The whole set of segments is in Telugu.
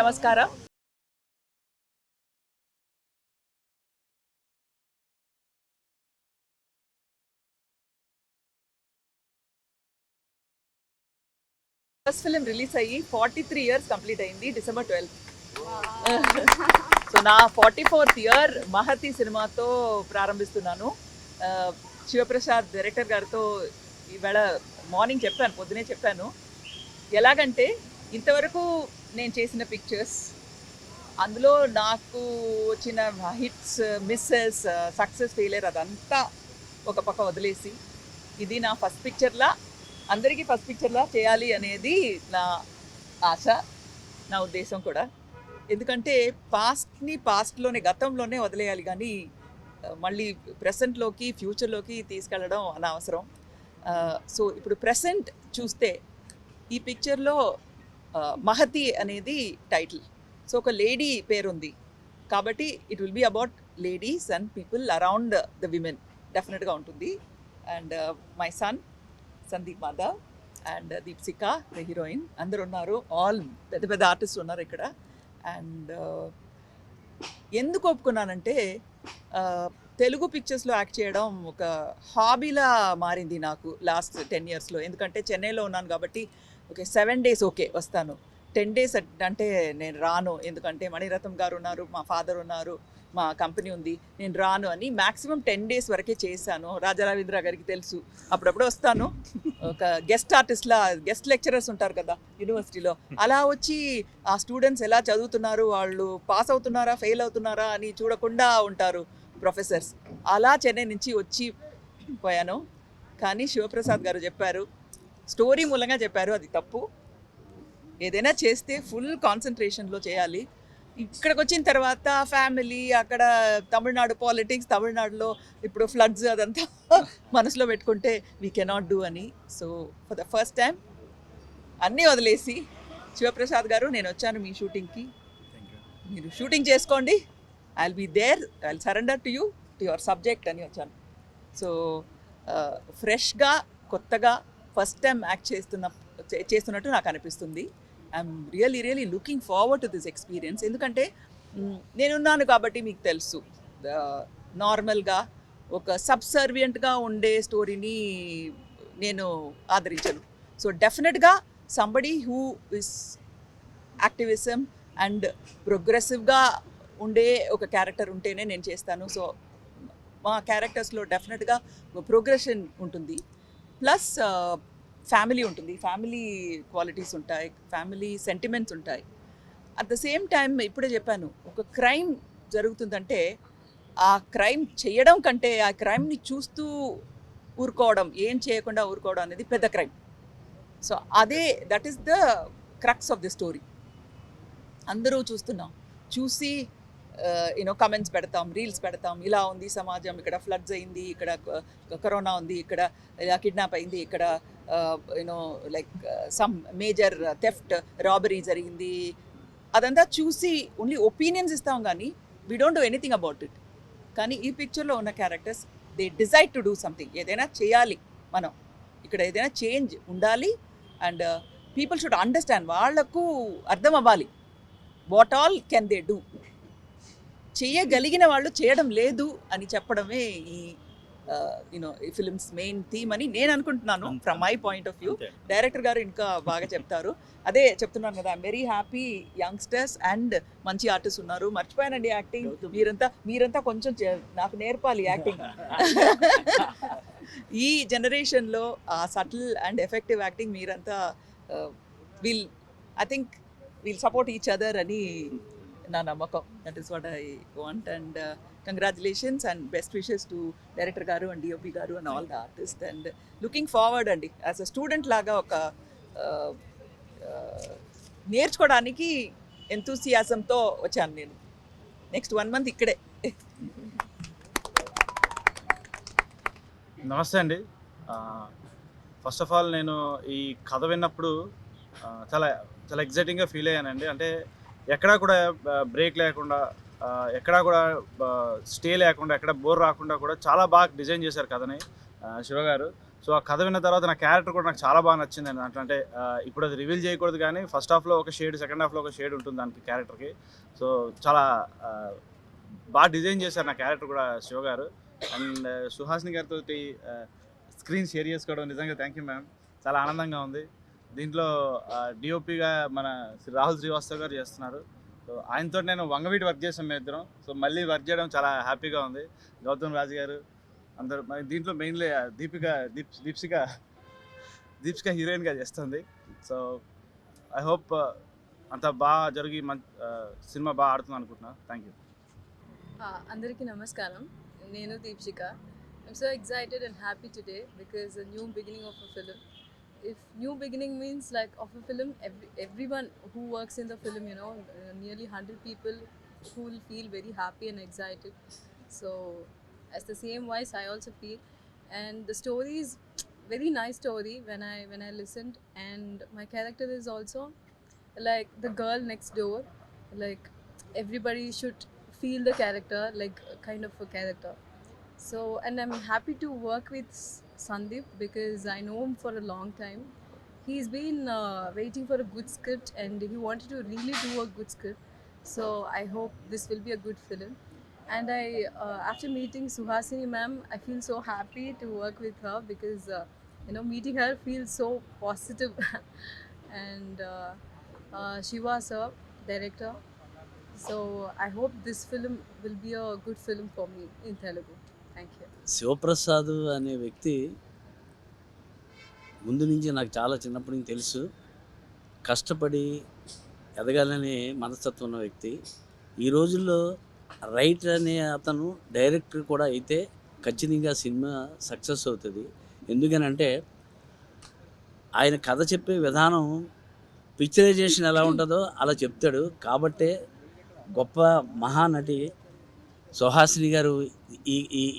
నమస్కారం. ఫస్ట్ ఫిలిం రిలీజ్ అయ్యి 43 ఇయర్స్ కంప్లీట్ అయింది December 12th. సో నా 44th ఇయర్ మహతి సినిమాతో ప్రారంభిస్తున్నాను. శివప్రసాద్ డైరెక్టర్ గారితో ఈవేళ మార్నింగ్ చెప్పాను, పొద్దునే చెప్పాను. ఎలాగంటే ఇంతవరకు నేను చేసిన పిక్చర్స్, అందులో నాకు వచ్చిన హిట్స్, మిస్సెస్, సక్సెస్, ఫెయిలియర్ అదంతా ఒక పక్క వదిలేసి ఇది నా ఫస్ట్ పిక్చర్లా, అందరికీ ఫస్ట్ పిక్చర్లా చేయాలి అనేది నా ఆశ, నా ఉద్దేశం కూడా. ఎందుకంటే పాస్ట్లోనే, గతంలోనే వదిలేయాలి, కానీ మళ్ళీ ప్రెసెంట్లోకి, ఫ్యూచర్లోకి తీసుకెళ్ళడం అనవసరం. సో ఇప్పుడు ప్రెసెంట్ చూస్తే ఈ పిక్చర్లో మహతి అనేది టైటిల్. సో ఒక లేడీ పేరుంది కాబట్టి it will be about ladies and people around the women, డెఫినెట్గా ఉంటుంది. And my son Sandeep Madhav and Deepsika the heroine అందరు ఉన్నారు, ఆల్ పెద్ద పెద్ద ఆర్టిస్ట్ ఉన్నారు ఇక్కడ. అండ్ ఎందుకు ఒప్పుకున్నానంటే తెలుగు పిక్చర్స్లో యాక్ట్ చేయడం ఒక హాబీలా మారింది నాకు లాస్ట్ 10 yearsలో. ఎందుకంటే చెన్నైలో ఉన్నాను కాబట్టి ఓకే 7 days ఓకే వస్తాను, 10 days అంటే నేను రాను. ఎందుకంటే మణిరత్నం గారు ఉన్నారు, మా ఫాదర్ ఉన్నారు, మా కంపెనీ ఉంది, నేను రాను అని మ్యాక్సిమం 10 days వరకే చేశాను. రాజా రవీంద్ర గారికి తెలుసు, అప్పుడప్పుడు వస్తాను ఒక గెస్ట్ ఆర్టిస్ట్లా. గెస్ట్ లెక్చరర్స్ ఉంటారు కదా యూనివర్సిటీలో, అలా వచ్చి ఆ స్టూడెంట్స్ ఎలా చదువుతున్నారు, వాళ్ళు పాస్ అవుతున్నారా ఫెయిల్ అవుతున్నారా అని చూడకుండా ఉంటారు ప్రొఫెసర్స్. అలా చెన్నై నుంచి వచ్చి పోయాను. కానీ శివప్రసాద్ గారు చెప్పారు, స్టోరీ మూలంగా చెప్పారు, అది తప్పు. ఏదైనా చేస్తే ఫుల్ కాన్సన్ట్రేషన్లో చేయాలి. ఇక్కడికి వచ్చిన తర్వాత ఫ్యామిలీ, అక్కడ తమిళనాడు పాలిటిక్స్, తమిళనాడులో ఇప్పుడు ఫ్లడ్స్, అదంతా మనసులో పెట్టుకుంటే వీ కెనాట్ డూ అని. So for the first time అన్నీ వదిలేసి శివప్రసాద్ గారు నేను వచ్చాను మీ షూటింగ్కి, మీరు షూటింగ్ చేసుకోండి, I will be there, I will surrender to you, to your subject అని వచ్చాను. సో ఫ్రెష్గా, కొత్తగా ఫస్ట్ టైం యాక్ట్ చేస్తున్నట్టు నాకు అనిపిస్తుంది. I'm really looking forward to this experience. ఎందుకంటే నేనున్నాను కాబట్టి మీకు తెలుసు, నార్మల్గా ఒక సబ్సర్వియంట్గా ఉండే స్టోరీని నేను ఆదరించను. సో డెఫినెట్గా somebody who is activism and ప్రోగ్రెసివ్గా ఉండే ఒక క్యారెక్టర్ ఉంటేనే నేను చేస్తాను. సో మా క్యారెక్టర్స్లో డెఫినెట్గా ప్రోగ్రెషన్ ఉంటుంది, ప్లస్ ఫ్యామిలీ ఉంటుంది, ఫ్యామిలీ క్వాలిటీస్ ఉంటాయి, ఫ్యామిలీ సెంటిమెంట్స్ ఉంటాయి. అట్ ద సేమ్ టైం ఇప్పుడే చెప్పాను, ఒక క్రైమ్ జరుగుతుందంటే ఆ క్రైమ్ చేయడం కంటే ఆ క్రైమ్ని చూస్తూ ఊరుకోవడం, ఏం చేయకుండా ఊరుకోవడం అనేది పెద్ద క్రైమ్. సో అదే, that is the crux of the story. అందరూ చూస్తున్నాం, చూసి యూనో కమెంట్స్ పెడతాం, రీల్స్ పెడతాం, ఇలా ఉంది సమాజం, ఇక్కడ ఫ్లడ్స్ అయింది, ఇక్కడ కరోనా ఉంది, ఇక్కడ ఇలా కిడ్నాప్ అయింది, ఇక్కడ you know like some major theft, robbery జరిగింది. అదంతా చూసి ఓన్లీ ఒపీనియన్స్ ఇస్తాం, కానీ we don't do anything about it. కానీ ఈ పిక్చర్లో ఉన్న characters they decide to do something. ఏదైనా చేయాలి మనం, ఇక్కడ ఏదైనా చేంజ్ ఉండాలి. అండ్ పీపుల్ షుడ్ అండర్స్టాండ్, వాళ్లకు అర్థం అవ్వాలి what all can they do. చేయగలిగిన వాళ్ళు చేయడం లేదు అని చెప్పడమే ఈ యూనో ఈ ఫిల్మ్స్ మెయిన్ థీమ్ అని నేను అనుకుంటున్నాను, from my point of view. Director గారు ఇంకా బాగా చెప్తారు. అదే చెప్తున్నాను కదా, I'm very happy, youngsters and మంచి ఆర్టిస్ట్ ఉన్నారు. మర్చిపోయానండి యాక్టింగ్, మీరంతా కొంచెం నాకు నేర్పాలి యాక్టింగ్. ఈ జనరేషన్లో ఆ సటిల్ అండ్ ఎఫెక్టివ్ యాక్టింగ్ మీరంతా I think wheel support each other అని నా నమ్మకం. That is what I want. And congratulations and best wishes to director గారు అండ్ డిఓపి గారు and all the artist. And looking forward అండి, యాజ్ అ స్టూడెంట్ లాగా ఒక నేర్చుకోవడానికి ఎంతూసియాజంతో వచ్చాను నేను. నెక్స్ట్ 1 month ఇక్కడే. నమస్తే అండి. ఫస్ట్ ఆఫ్ ఆల్ నేను ఈ కథ విన్నప్పుడు చాలా చాలా ఎగ్జైటింగ్గా ఫీల్ అయ్యానండి. అంటే ఎక్కడా కూడా బ్రేక్ లేకుండా, ఎక్కడా కూడా స్టే లేకుండా, ఎక్కడ బోర్ రాకుండా కూడా చాలా బాగా డిజైన్ చేశారు కథని. శివ గారు. సో ఆ కథ విన్న తర్వాత నా క్యారెక్టర్ కూడా నాకు చాలా బాగా నచ్చింది అండి. అంటే ఇప్పుడు అది రివీల్ చేయకూడదు కానీ ఫస్ట్ హాఫ్లో ఒక షేడ్, సెకండ్ హాఫ్లో ఒక షేడ్ ఉంటుంది దానికి క్యారెక్టర్కి. సో చాలా బాగా డిజైన్ చేశారు నా క్యారెక్టర్ కూడా శివ గారు. అండ్ సుహాసిని గారితో స్క్రీన్ షేర్ చేసుకోవడం నిజంగా థ్యాంక్ యూ మ్యామ్. చాలా ఆనందంగా ఉంది. దీంట్లో డిఓపిగా మన రాహుల్ శ్రీవాస్తవ్ గారు చేస్తున్నారు. సో ఆయనతో నేను వంగవీటి వర్క్ చేసాం మేము ఇద్దరం. సో మళ్ళీ వర్క్ చేయడం చాలా హ్యాపీగా ఉంది. గౌతమ్ రాజు గారు అందరూ దీంట్లో మెయిన్లీ దీప్సిక హీరోయిన్గా చేస్తుంది. సో ఐ హోప్ అంత బాగా జరిగి సినిమా బాగా ఆడుతుంది అనుకుంటున్నా. Thank you. అందరికీ నమస్కారం. నేను Deepshika. I'm so excited and happy today because a new beginning of a film. If new beginning means like of a film, everyone who works in the film, nearly 100 people who will feel very happy and excited. So as the same voice I also feel, and the story is very nice story when I listened, and my character is also like the girl next door. Like everybody should feel the character, like a kind of a character. So, and I'm happy to work with Sandeep because I know him for a long time. He's been waiting for a good script and he wanted to really do a good script. So I hope this will be a good film. And after meeting Suhasini ma'am, I feel so happy to work with her because meeting her feels so positive. And Shiva sir, director. So I hope this film will be a good film for me in Telugu. Thank you. Sivaprasad అనే వ్యక్తి ముందు నుంచి నాకు చాలా చిన్నప్పటి నుంచి తెలుసు. కష్టపడి ఎదగాలనే మనస్తత్వం ఉన్న వ్యక్తి. ఈ రోజుల్లో రైటర్ అనే అతను డైరెక్టర్ కూడా అయితే ఖచ్చితంగా సినిమా సక్సెస్ అవుతుంది. ఎందుకనంటే ఆయన కథ చెప్పే విధానం పిక్చరైజేషన్ ఎలా ఉంటుందో అలా చెప్తాడు. కాబట్టే గొప్ప మహానటి సుహాసిని గారు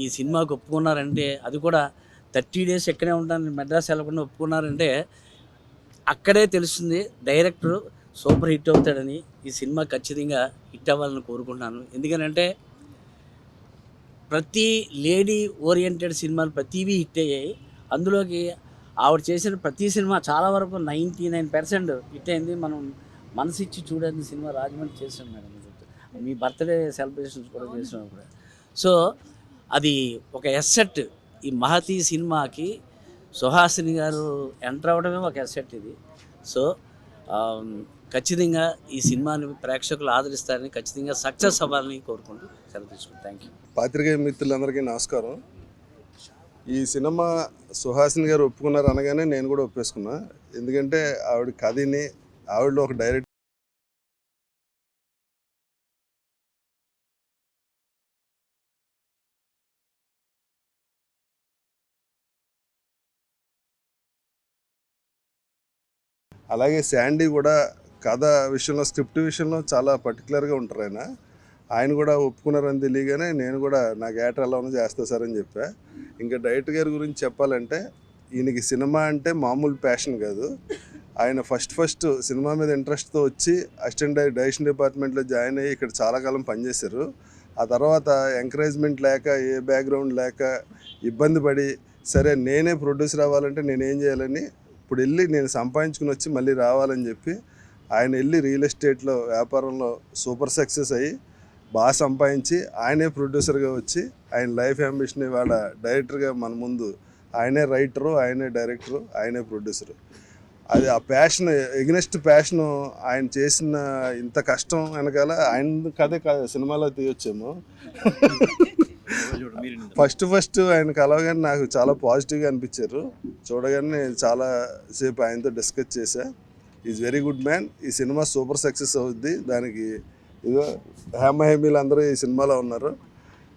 ఈ సినిమాకు ఒప్పుకున్నారంటే, అది కూడా 30 days ఎక్కడే ఉంటాను మెడ్రాస్ వెళ్ళకుండా ఒప్పుకున్నారంటే అక్కడే తెలుస్తుంది డైరెక్టర్ సూపర్ హిట్ అవుతాడని. ఈ సినిమా ఖచ్చితంగా హిట్ అవ్వాలని కోరుకుంటున్నాను. ఎందుకనంటే ప్రతి లేడీ ఓరియంటెడ్ సినిమాలు ప్రతివీ హిట్ అయ్యాయి. అందులోకి ఆవిడ చేసిన ప్రతి సినిమా చాలా వరకు 99% హిట్ అయింది. మనం మనసిచ్చి చూడని సినిమా రాజమండ్రి చేసాం మేడం. మీ బర్త్డే సెలబ్రేషన్స్ కూడా చేసాం కూడా. సో అది ఒక ఎస్సెట్. ఈ మహతి సినిమాకి సుహాసిని గారు ఎంటర్ అవ్వడమే ఒక ఎస్సెట్ ఇది. సో ఖచ్చితంగా ఈ సినిమాని ప్రేక్షకులు ఆదరిస్తారని, ఖచ్చితంగా సక్సెస్ అవ్వాలని కోరుకుంటూ సెలవు తీసుకుంటాను. Thank you. పాత్రికేయ మిత్రులందరికీ నమస్కారం. ఈ సినిమా సుహాసిని గారు ఒప్పుకున్నారు అనగానే నేను కూడా ఒప్పేసుకున్నా. ఎందుకంటే ఆవిడ కథని, ఆవిడలో ఒక డైరెక్ట్ అలాగే శాండీ కూడా కథ విషయంలో, స్క్రిప్ట్ విషయంలో చాలా పర్టికులర్గా ఉంటారు. ఆయన కూడా ఒప్పుకున్నారని తెలియగానే నేను కూడా నా క్యారెక్టర్ ఎలా ఉన్నా చేస్తా సార్ అని చెప్పా. ఇంకా డైరెక్టర్ గారి గురించి చెప్పాలంటే ఈయనకి సినిమా అంటే మామూలు ప్యాషన్ కాదు. ఆయన ఫస్ట్ సినిమా మీద ఇంట్రెస్ట్తో వచ్చి అసిస్టెంట్ డైరెక్షన్ డిపార్ట్మెంట్లో జాయిన్ అయ్యి ఇక్కడ చాలా కాలం పనిచేశారు. ఆ తర్వాత ఎంకరేజ్మెంట్ లేక, ఏ బ్యాక్గ్రౌండ్ లేక ఇబ్బంది పడి, సరే నేనే ప్రొడ్యూసర్ అవ్వాలంటే నేనేం చేయాలని ఇప్పుడు వెళ్ళి నేను సంపాదించుకుని వచ్చి మళ్ళీ రావాలని చెప్పి ఆయన వెళ్ళి రియల్ ఎస్టేట్లో వ్యాపారంలో సూపర్ సక్సెస్ అయ్యి బాగా సంపాదించి ఆయనే ప్రొడ్యూసర్గా వచ్చి ఆయన లైఫ్ అంబిషన్ ఇవాళ డైరెక్టర్గా మన ముందు ఆయనే రైటరు, ఆయనే డైరెక్టరు, ఆయనే ప్రొడ్యూసరు. అది ఆ ప్యాషన్, ఎగ్నెస్ట్ ప్యాషను ఆయన చేసిన ఇంత కష్టం వెనకాల ఆయన కథే సినిమాలో తీయొచ్చేమో. ఫస్ట్ ఆయన కలవగానే నాకు చాలా పాజిటివ్గా అనిపించారు. చూడగానే చాలా సేపు ఆయనతో డిస్కస్ చేశా. Is very good man. ఈ సినిమా సూపర్ సక్సెస్ అవుద్ది. దానికి ఇదో హేమహేమీలు అందరూ ఈ సినిమాలో ఉన్నారు.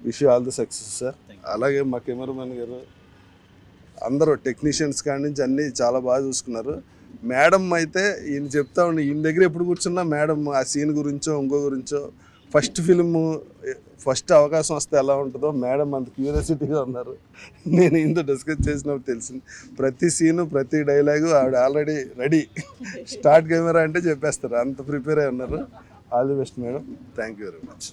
Wish you all the success sir. అలాగే మా కెమెరామెన్ గారు, అందరూ టెక్నీషియన్స్ కాడి నుంచి అన్నీ చాలా బాగా చూసుకున్నారు. మేడం అయితే ఈయన చెప్తా ఉండి, ఈయన దగ్గర ఎప్పుడు కూర్చున్నా మేడం ఆ సీన్ గురించో ఇంకో గురించో, ఫస్ట్ అవకాశం వస్తే ఎలా ఉంటుందో మేడం అంత క్యూరియాసిటీగా ఉన్నారు. నేను ఈయనతో డిస్కస్ చేసినప్పుడు తెలిసింది. ప్రతి సీను, ప్రతి డైలాగు ఆవిడ ఆల్రెడీ రెడీ. స్టార్ట్ కెమెరా అంటే చెప్పేస్తారు, అంత ప్రిపేర్ అయి ఉన్నారు. All the best madam. Thank you very much.